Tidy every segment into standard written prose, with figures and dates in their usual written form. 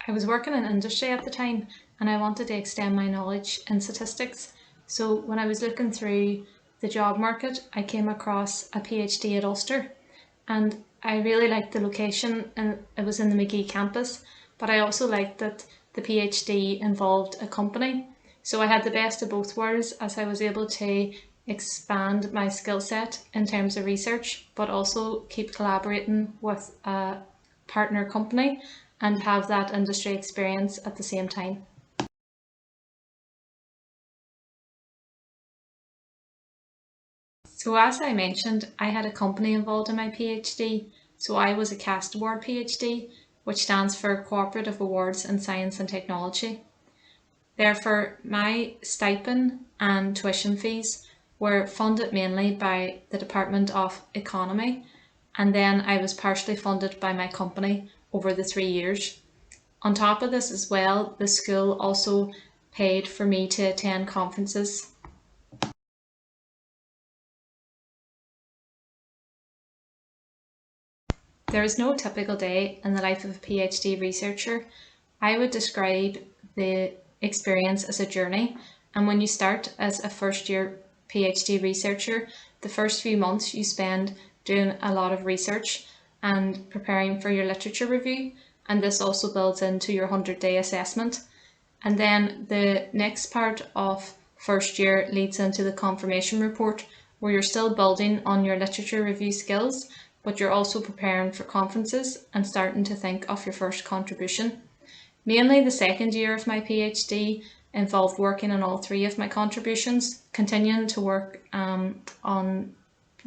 I was working in industry at the time and I wanted to extend my knowledge in statistics. So when I was looking through the job market, I came across a PhD at Ulster and I really liked the location, and it was in the Magee campus, but I also liked that the PhD involved a company. So I had the best of both worlds as I was able to expand my skill set in terms of research, but also keep collaborating with a partner company and have that industry experience at the same time. So as I mentioned, I had a company involved in my PhD. So I was a CAST Award PhD, which stands for Cooperative Awards in Science and Technology. Therefore, my stipend and tuition fees were funded mainly by the Department of Economy, and then I was partially funded by my company over the 3 years. On top of this as well, the school also paid for me to attend conferences. There is no typical day in the life of a PhD researcher. I would describe the experience as a journey, and when you start as a first year PhD researcher, the first few months you spend doing a lot of research and preparing for your literature review, and this also builds into your 100-day assessment. And then the next part of first year leads into the confirmation report, where you're still building on your literature review skills, but you're also preparing for conferences and starting to think of your first contribution. Mainly the second year of my PhD involved working on all three of my contributions, continuing to work on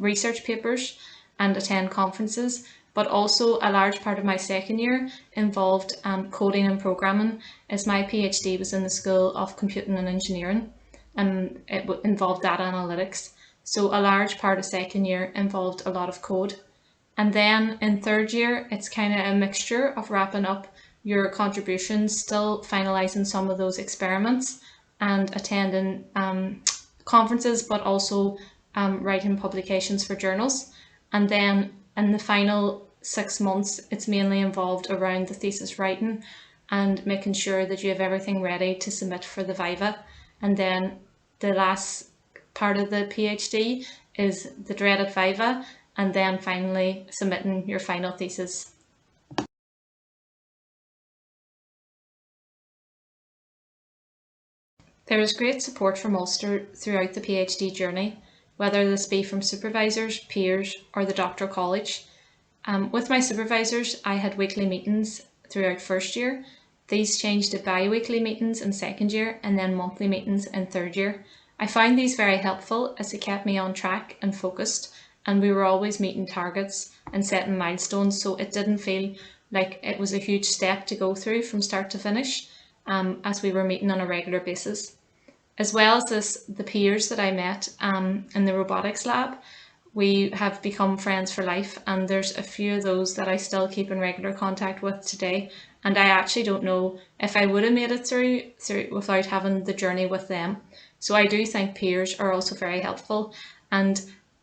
research papers and attend conferences, but also a large part of my second year involved coding and programming, as my PhD was in the School of Computing and Engineering, and it involved data analytics. So a large part of second year involved a lot of code. And then in third year, it's kind of a mixture of wrapping up your contributions, still finalising some of those experiments and attending conferences, but also writing publications for journals. And then in the final 6 months, it's mainly involved around the thesis writing and making sure that you have everything ready to submit for the Viva. And then the last part of the PhD is the dreaded Viva, and then finally submitting your final thesis. There is great support from Ulster throughout the PhD journey, whether this be from supervisors, peers, or the doctoral college. With my supervisors, I had weekly meetings throughout first year. These changed to bi-weekly meetings in second year and then monthly meetings in third year. I found these very helpful as they kept me on track and focused, and we were always meeting targets and setting milestones, so it didn't feel like it was a huge step to go through from start to finish, as we were meeting on a regular basis. As well as this, the peers that I met in the robotics lab, we have become friends for life, and there's a few of those that I still keep in regular contact with today, and I actually don't know if I would have made it through without having the journey with them. So I do think peers are also very helpful, and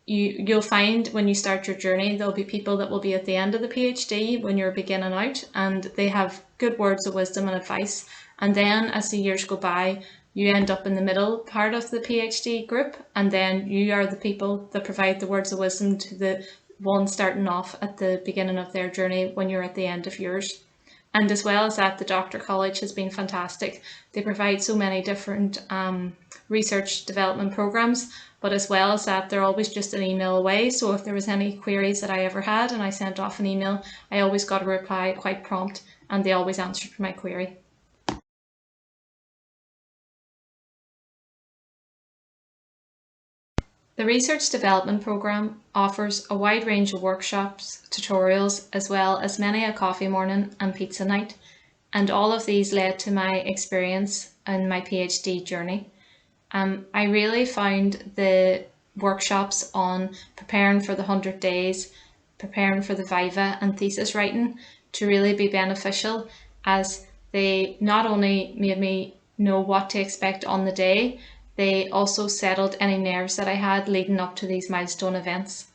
you'll find when you start your journey, there'll be people that will be at the end of the PhD when you're beginning out, and they have good words of wisdom and advice. And then as the years go by, you end up in the middle part of the PhD group, and then you are the people that provide the words of wisdom to the ones starting off at the beginning of their journey when you're at the end of yours. And as well as that, the Doctor College has been fantastic. They provide so many different research development programs, but as well as that, they're always just an email away. So if there was any queries that I ever had and I sent off an email, I always got a reply quite prompt, and they always answered my query. The Research Development Programme offers a wide range of workshops, tutorials, as well as many a coffee morning and pizza night, and all of these led to my experience in my PhD journey. I really found the workshops on preparing for the 100 days, preparing for the Viva and thesis writing to really be beneficial, as they not only made me know what to expect on the day, they also settled any nerves that I had leading up to these milestone events.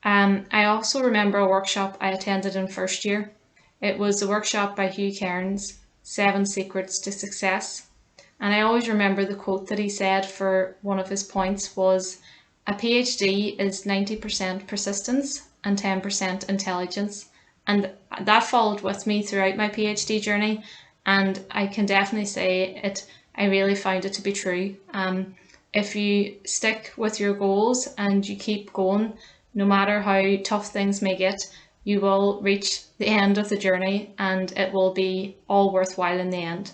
I also remember a workshop I attended in first year. It was a workshop by Hugh Cairns, 7 Secrets to Success. And I always remember the quote that he said for one of his points was, a PhD is 90% persistence and 10% intelligence. And that followed with me throughout my PhD journey. And I can definitely say I really found it to be true. If you stick with your goals and you keep going, no matter how tough things may get, you will reach the end of the journey and it will be all worthwhile in the end.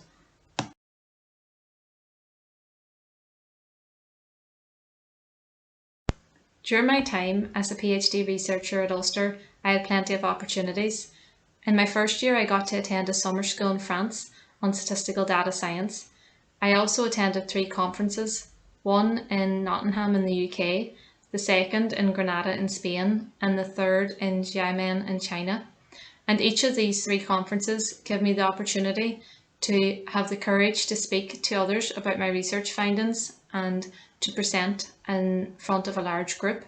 During my time as a PhD researcher at Ulster, I had plenty of opportunities. In my first year, I got to attend a summer school in France on statistical data science. I also attended 3 conferences, one in Nottingham in the UK, the second in Granada in Spain, and the third in Xiamen in China. And each of these 3 conferences gave me the opportunity to have the courage to speak to others about my research findings and to present in front of a large group.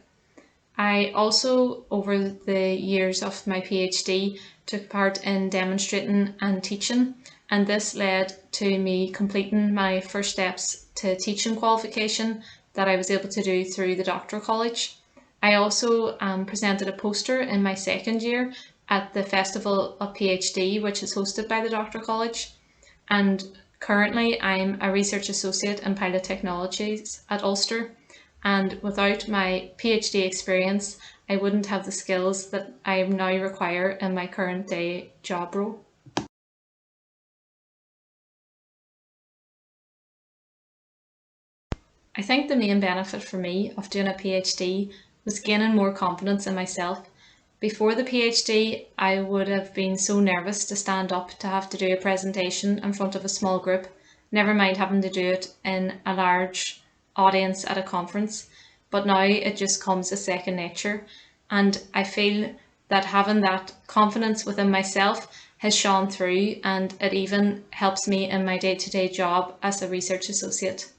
I also, over the years of my PhD, took part in demonstrating and teaching, and this led to me completing my first steps to teaching qualification that I was able to do through the Doctoral College. I also presented a poster in my second year at the Festival of PhD, which is hosted by the Doctoral College, and currently I'm a research associate in pilot technologies at Ulster, and without my PhD experience I wouldn't have the skills that I now require in my current day job role. I think the main benefit for me of doing a PhD was gaining more confidence in myself. Before the PhD, I would have been so nervous to stand up to have to do a presentation in front of a small group, never mind having to do it in a large audience at a conference. But now it just comes as second nature, and I feel that having that confidence within myself has shone through, and it even helps me in my day-to-day job as a research associate.